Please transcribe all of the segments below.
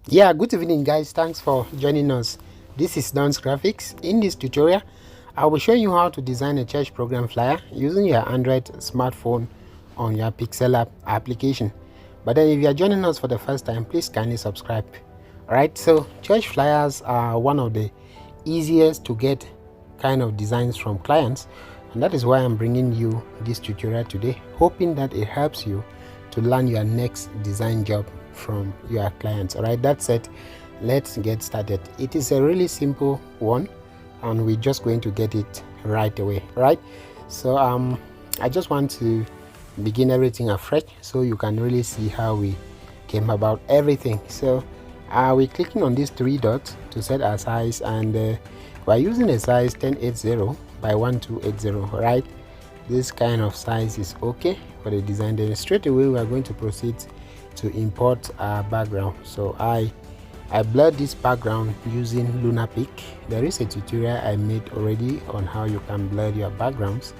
Yeah, good evening guys, thanks for joining us. This is Don's Graphics. In this tutorial I will show you how to design a church program flyer using your Android smartphone on your Pixellab application. But then if you are joining us for the first time, please kindly subscribe. Alright, so church flyers are one of the easiest to get kind of designs from clients, and that is why I'm bringing you this tutorial today, hoping that it helps you to land your next design job from your clients. All right, that's it. Let's get started. It is a really simple one and we're just going to get it right away. Right, so I just want to begin everything afresh so you can really see how we came about everything. So we're clicking on these three dots to set our size, and we're using a size 1080 by 1280. Right, this kind of size is okay for the design. Then straight away we are going to proceed to import our background. So I blurred this background using Lunapic. There is a tutorial I made already on how you can blur your backgrounds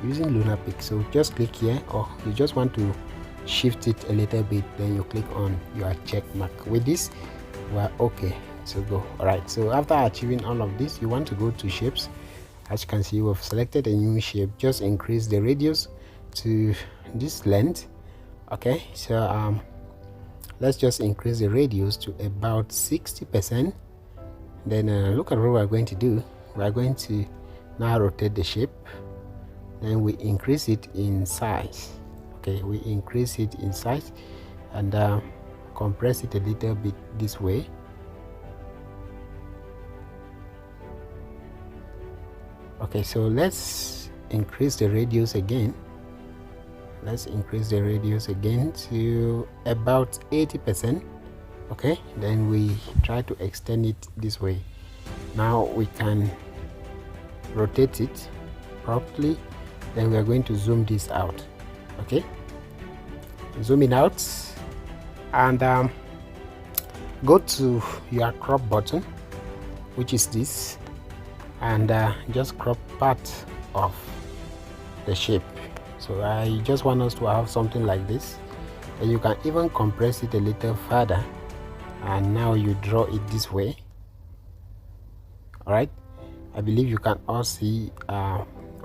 using Lunapic. So just click here, or you just want to shift it a little bit, then you click on your check mark. With this we're okay to go. All right, so after achieving all of this, you want to go to shapes. As you can see, we've selected a new shape. Just increase the radius to this length. Okay, so let's just increase the radius to about 60%. Then look at what we're going to do. We're going to now rotate the shape, then we increase it in size. Okay, we increase it in size and compress it a little bit this way. Okay, so let's increase the radius again. Let's increase the radius again to about 80%. Okay, then we try to extend it this way. Now we can rotate it properly. Then we are going to zoom this out. Okay, zooming out, and go to your crop button, which is this, and just crop part of the shape. So I just want us to have something like this, and you can even compress it a little further, and now you draw it this way. All right, I believe you can all see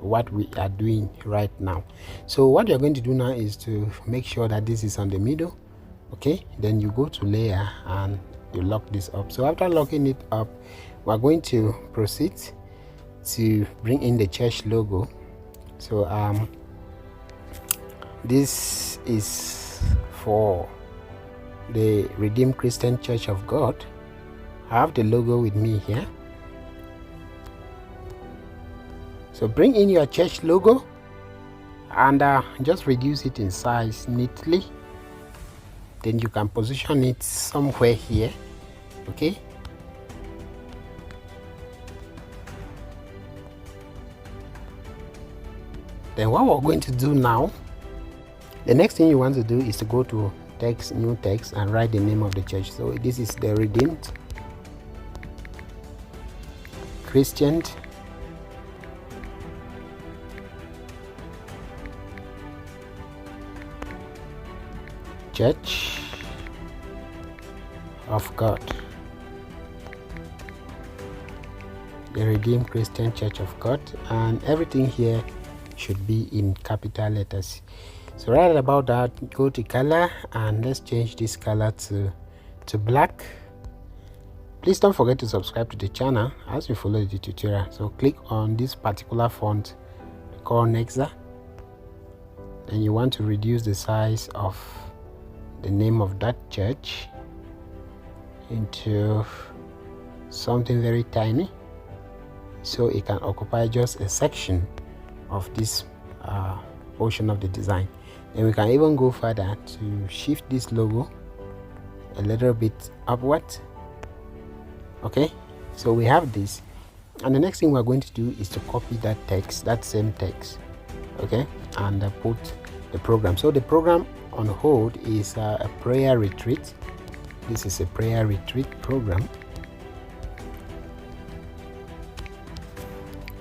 what we are doing right now. So what you're going to do now is to make sure that this is on the middle. Okay, then you go to layer and you lock this up. So after locking it up, we're going to proceed to bring in the church logo. So this is for the Redeemed Christian Church of God. I have the logo with me here. So bring in your church logo and just reduce it in size neatly. Then you can position it somewhere here. Okay, then what we're going to do now, the next thing you want to do is to go to text, new text, and write the name of the church. So this is the Redeemed Christian Church of God. The Redeemed Christian Church of God, and everything here should be in capital letters. So right about that, go to color and let's change this color to black. Please don't forget to subscribe to the channel as you follow the tutorial. So click on this particular font called Nexa. Then you want to reduce the size of the name of that church into something very tiny, so it can occupy just a section of this portion of the design. And we can even go further to shift this logo a little bit upward. Okay, so we have this, and the next thing we're going to do is to copy that text, that same text, okay, and put the program. So the program on hold is a prayer retreat. This is a prayer retreat program.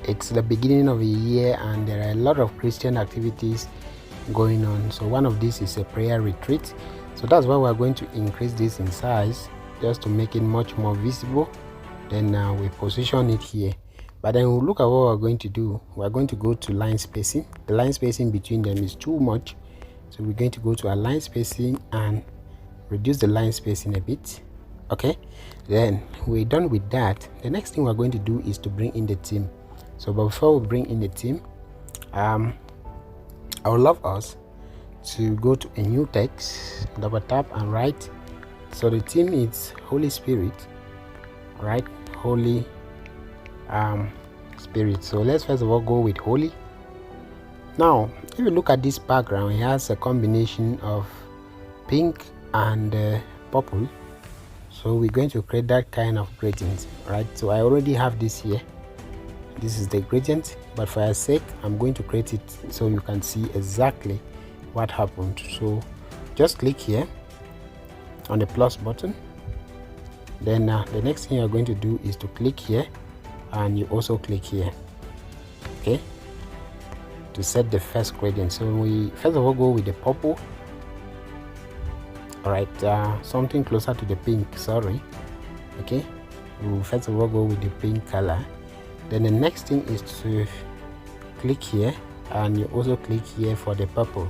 It's the beginning of the year and there are a lot of Christian activities going on. So one of these is a prayer retreat. So that's why we're going to increase this in size just to make it much more visible. Then we position it here, but then we'll look at what we're going to do. We're going to go to line spacing. The line spacing between them is too much, so we're going to go to a line spacing and reduce the line spacing a bit. Okay, then we're done with that. The next thing we're going to do is to bring in the theme. So before we bring in the theme, I would love us to go to a new text, double tap and write. So the theme is Holy Spirit, right? Holy Spirit. So let's first of all go with holy. Now if you look at this background, it has a combination of pink and purple. So we're going to create that kind of gradient, right? So I already have this here. This is the gradient, but for your sake I'm going to create it so you can see exactly what happened. So just click here on the plus button. Then the next thing you're going to do is to click here, and you also click here, okay, to set the first gradient. So we first of all go with the purple. All right, something closer to the pink, sorry. Okay, we'll first of all go with the pink color. Then the next thing is to click here, and you also click here for the purple.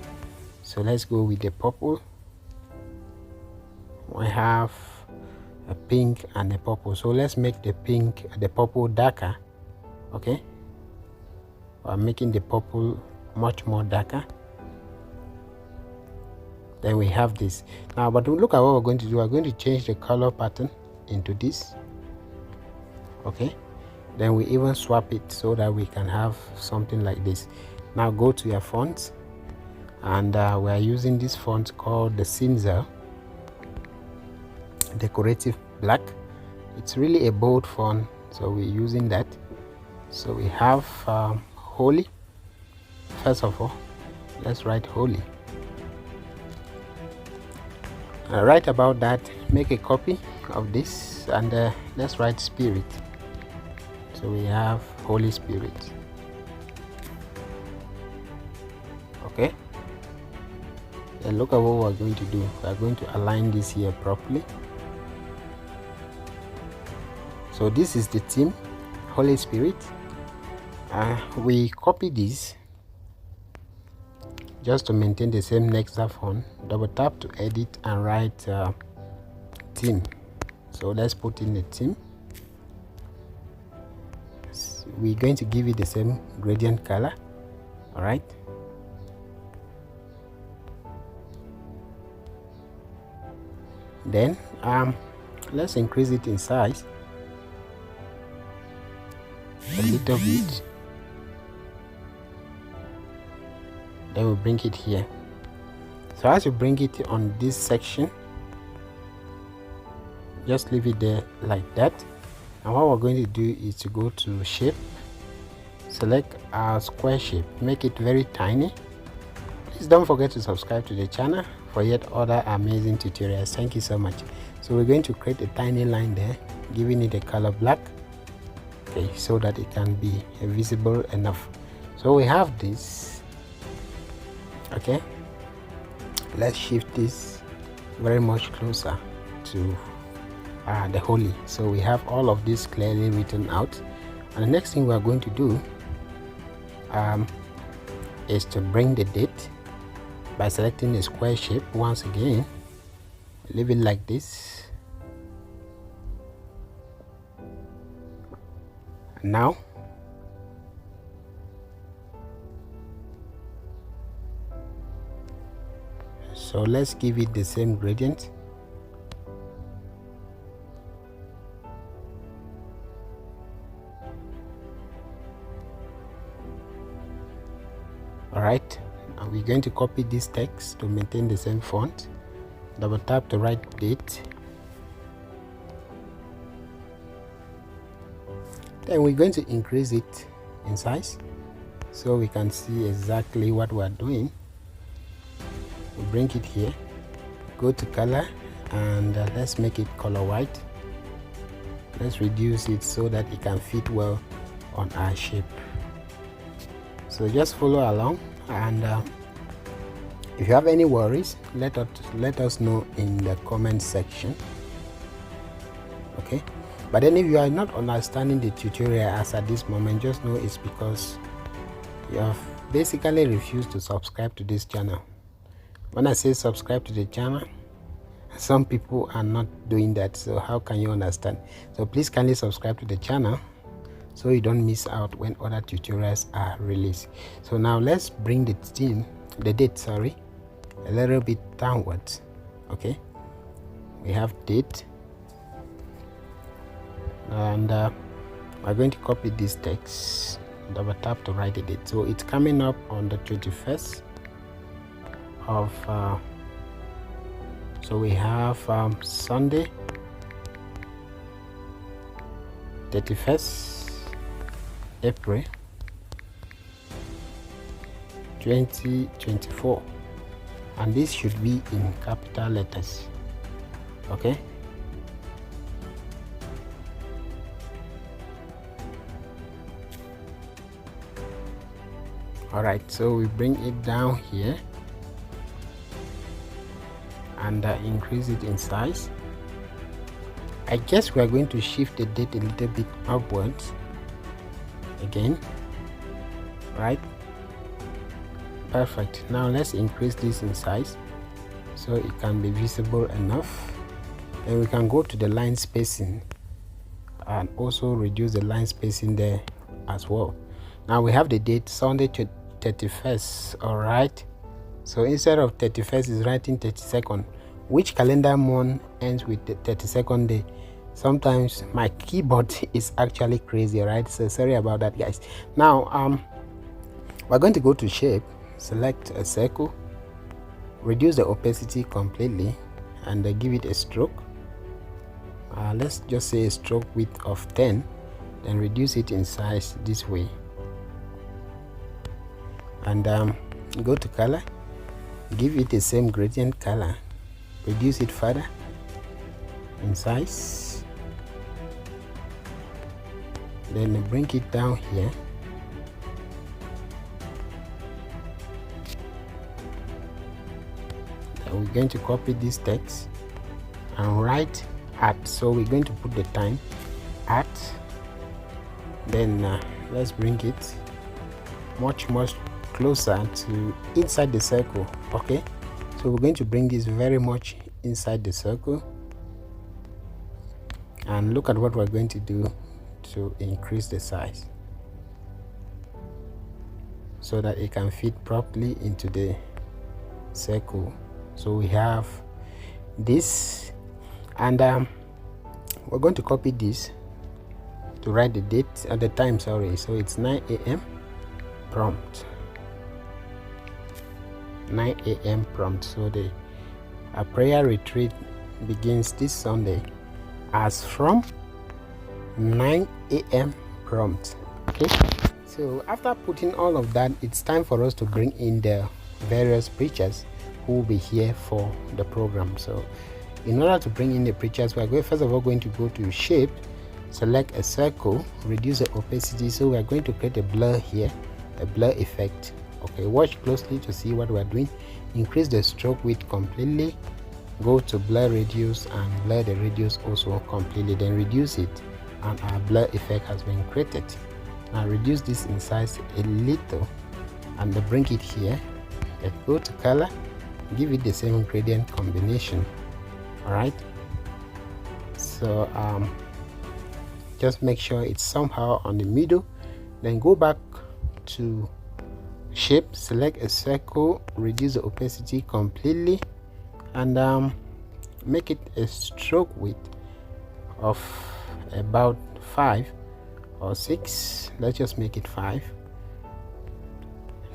So let's go with the purple. We have a pink and a purple, so let's make the purple darker. Okay, we're making the purple much more darker. Then we have this now, but look at what we're going to do. We're going to change the color pattern into this. Okay, then we even swap it so that we can have something like this. Now go to your fonts, and we are using this font called the Cinzel Decorative Black. It's really a bold font, so we're using that. So we have holy. First of all, let's write holy. Right about that, make a copy of this, and let's write spirit. So we have Holy Spirit. Okay, and look at what we're going to do. We're going to align this here properly. So this is the theme, Holy Spirit. We copy this just to maintain the same Nexa font. Double tap to edit and write theme. So let's put in the theme. We're going to give it the same gradient color. All right, then let's increase it in size a little bit. Then we bring it here. So as you bring it on this section, just leave it there like that. And what we're going to do is to go to shape, select our square shape, make it very tiny. Please don't forget to subscribe to the channel for yet other amazing tutorials. Thank you so much. So we're going to create a tiny line there, giving it a color black, okay, so that it can be visible enough. So we have this. Okay, let's shift this very much closer to the holy. So we have all of this clearly written out, and the next thing we are going to do is to bring the date by selecting the square shape once again. Leave it like this. Now so let's give it the same gradient. All right, and we're going to copy this text to maintain the same font. Double tap to write date. Then we're going to increase it in size so we can see exactly what we're doing. We bring it here, go to color, and let's make it color white. Let's reduce it so that it can fit well on our shape. So just follow along, and if you have any worries, let us know in the comment section. Okay, but then if you are not understanding the tutorial as at this moment, just know it's because you have basically refused to subscribe to this channel. When I say subscribe to the channel, some people are not doing that, so how can you understand? So please kindly subscribe to the channel so you don't miss out when other tutorials are released. So now let's bring the date a little bit downwards. Okay, we have date, and we're going to copy this text, double tap to write the date. So it's coming up on the 21st of so we have Sunday 31st April 2024, and this should be in capital letters. Okay, all right, so we bring it down here and increase it in size. I guess we are going to shift the date a little bit upwards again, right? Perfect. Now let's increase this in size so it can be visible enough. Then we can go to the line spacing and also reduce the line spacing there as well. Now we have the date Sunday 31st. all right, so instead of 31st is writing 32nd. Which calendar month ends with the 32nd day? Sometimes my keyboard is actually crazy, right? So sorry about that, guys. Now we're going to go to shape, select a circle, reduce the opacity completely, and give it a stroke. Let's just say a stroke width of 10, then reduce it in size this way, and go to color, give it the same gradient color, reduce it further in size, then bring it down here, and we're going to copy this text and write at. So we're going to put the time at, then let's bring it much closer to inside the circle. Okay, so we're going to bring this very much inside the circle, and look at what we're going to do to increase the size so that it can fit properly into the circle. So we have this, and we're going to copy this to write the date at the time, so it's 9 a.m. prompt, 9 a.m. prompt. So the prayer retreat begins this Sunday as from 9 a.m. prompt. Okay, so after putting all of that, it's time for us to bring in the various preachers who will be here for the program. So in order to bring in the preachers, we are first of all going to go to shape, select a circle, reduce the opacity. So we are going to create a blur here, a blur effect. Okay, watch closely to see what we are doing. Increase the stroke width completely, go to blur radius and blur the radius also completely, then reduce it, and our blur effect has been created. Now reduce this in size a little and bring it here. Let's go to color, give it the same gradient combination. All right, so just make sure it's somehow on the middle, then go back to shape, select a circle, reduce the opacity completely, and make it a stroke width of about 5 or 6. Let's just make it 5.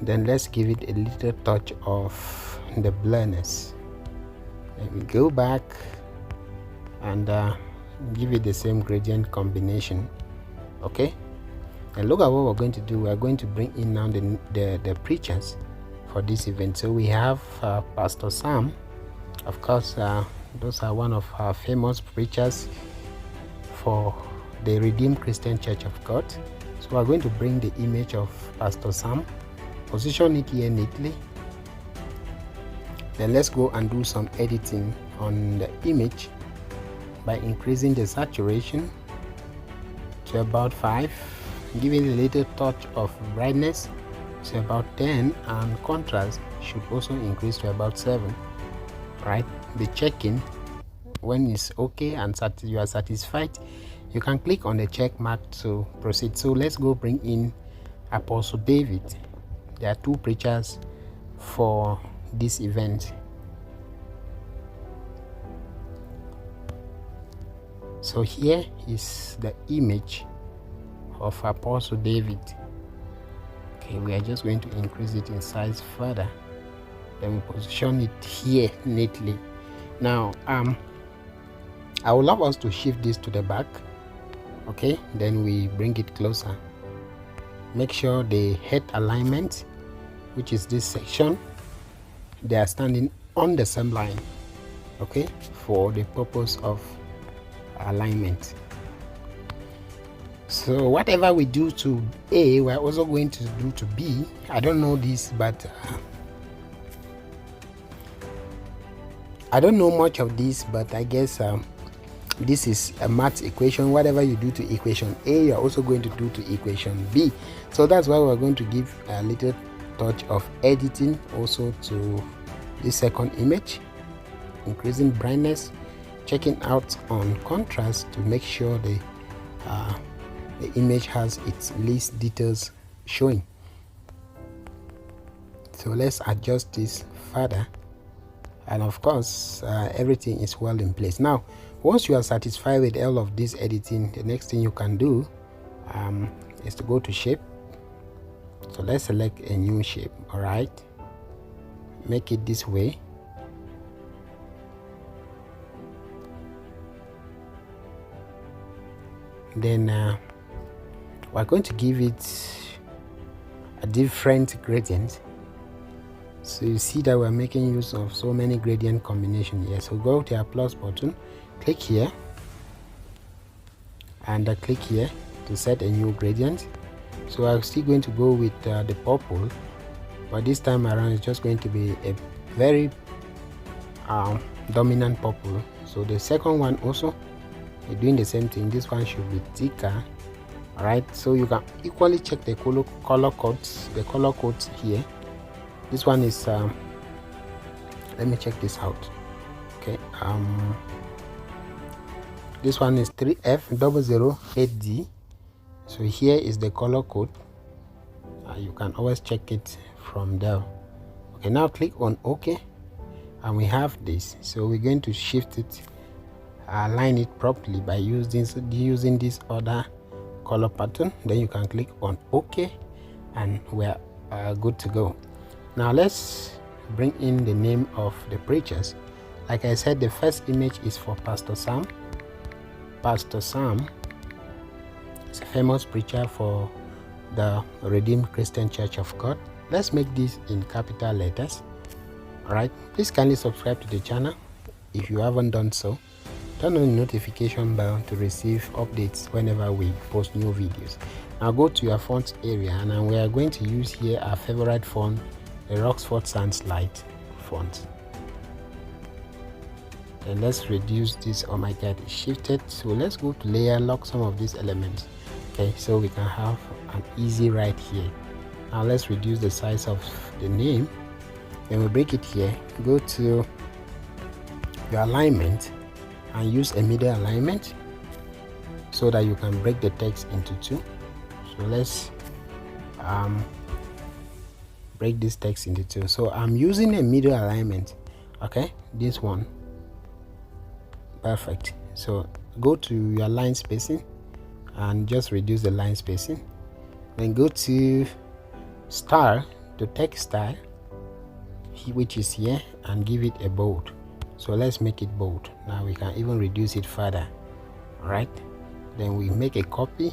Then let's give it a little touch of the blurriness. Let me go back and give it the same gradient combination. Okay, and look at what we're going to do. We're going to bring in now the preachers for this event. So we have Pastor Sam. Of course, those are one of our famous preachers for the Redeemed Christian Church of God. So we're going to bring the image of Pastor Sam, position it here neatly, then let's go and do some editing on the image by increasing the saturation to about 5, giving a little touch of brightness to about 10, and contrast should also increase to about 7. Right, the checking when it's okay and you are satisfied, you can click on the check mark to proceed. So let's go bring in Apostle David. There are 2 preachers for this event. So here is the image of Apostle David. Okay, we are just going to increase it in size further, then we position it here neatly. Now I would love us to shift this to the back. Okay, then we bring it closer. Make sure the head alignment, which is this section, they are standing on the same line, okay, for the purpose of alignment. So whatever we do to A, we're also going to do to B. I don't know this, but I don't know much of this, but I guess this is a math equation. Whatever you do to equation A, you're also going to do to equation B. So that's why we're going to give a little touch of editing also to this second image, increasing brightness, checking out on contrast to make sure the image has its least details showing. So let's adjust this further, and of course everything is well in place. Now once you are satisfied with all of this editing, the next thing you can do is to go to shape. So let's select a new shape. All right, make it this way. Then we're going to give it a different gradient. So you see that we're making use of so many gradient combinations here. So go to our plus button, click here, and click here to set a new gradient. So I'm still going to go with the purple, but this time around it's just going to be a very dominant purple. So the second one also, we're doing the same thing. This one should be thicker. All right, so you can equally check the color codes, here. This one is let me check this out. Okay, this one is 3F008D. So here is the color code. You can always check it from there. Okay, now click on OK, and we have this. So we're going to shift it, align it properly by using this other color pattern. Then you can click on OK, and we're good to go. Now let's bring in the name of the preachers. Like I said, the first image is for Pastor Sam. Pastor Sam is a famous preacher for the Redeemed Christian Church of God. Let's make this in capital letters. Alright, please kindly subscribe to the channel if you haven't done so. Turn on the notification bell to receive updates whenever we post new videos. Now go to your font area, and we are going to use here our favorite font, the Rockford Sans Light font. Then let's reduce this. Oh my god, it's shifted. So let's go to layer, lock some of these elements. Okay, so we can have an easy write here. Now let's reduce the size of the name. Then we break it here. Go to your alignment and use a middle alignment so that you can break the text into 2. So let's break this text into 2. So I'm using a middle alignment. Okay, this one. Perfect. So go to your line spacing and just reduce the line spacing. Then go to style, to text style, which is here, and give it a bold. So let's make it bold. Now we can even reduce it further. All right, then we make a copy.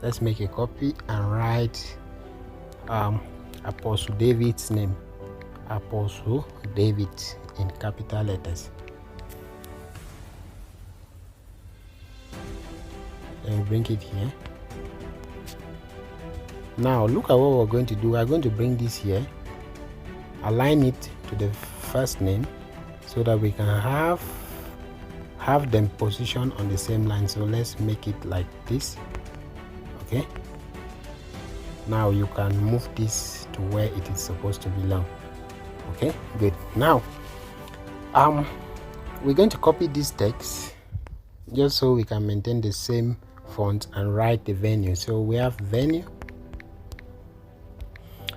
Let's make a copy and write Apostle David's name, Apostle David, in capital letters. And bring it here. Now look at what we're going to do. We're going to bring this here, align it to the first name so that we can have them positioned on the same line. So let's make it like this. Okay, now you can move this to where it is supposed to belong. Okay, good. Now we're going to copy this text just so we can maintain the same font and write the venue. So we have venue.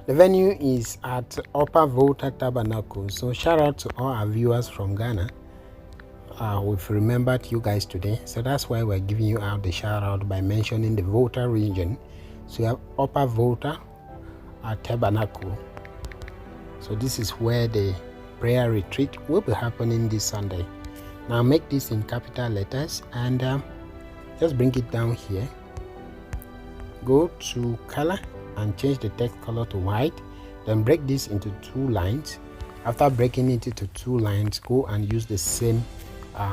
The venue is at Upper Volta Tabernacle. So shout out to all our viewers from Ghana. We've remembered you guys today, so that's why we're giving you out the shout out by mentioning the Volta region. So you have Upper Volta Tabernacle. So this is where the prayer retreat will be happening this Sunday. Now make this in capital letters and just bring it down here. Go to color and change the text color to white. Then break this into 2 lines. After breaking it into 2 lines, go and use the same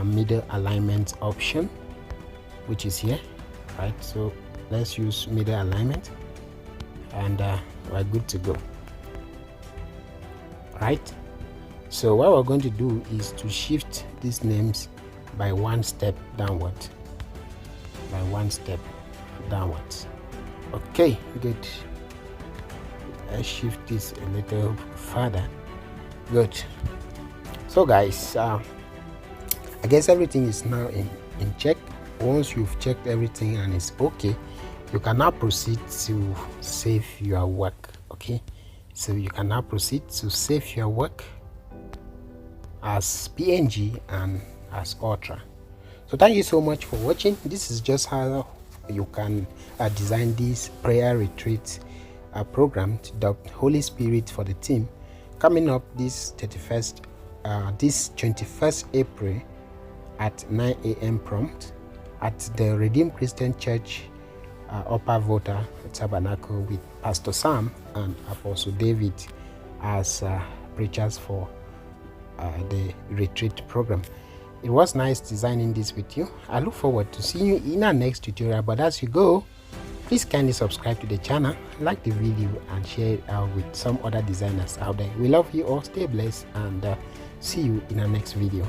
middle alignment option, which is here, right? So let's use middle alignment and we're good to go, right? So what we're going to do is to shift these names by 1 step downward, Okay, good. Let's shift this a little further. Good. So guys, I guess everything is now in check. Once you've checked everything and it's okay, you can now proceed to save your work. Okay, so you can now proceed to save your work as PNG and as Ultra. So thank you so much for watching. This is just how you can design this prayer retreat program to adopt Holy Spirit for the team coming up this 21st April at 9 a.m. prompt at the Redeemed Christian Church Upper Volta Tabernacle with Pastor Sam and Apostle David as preachers for the retreat program. It was nice designing this with you. I look forward to seeing you in our next tutorial, but as you go, please kindly subscribe to the channel, like the video and share it out with some other designers out there. We love you all, stay blessed, and see you in our next video.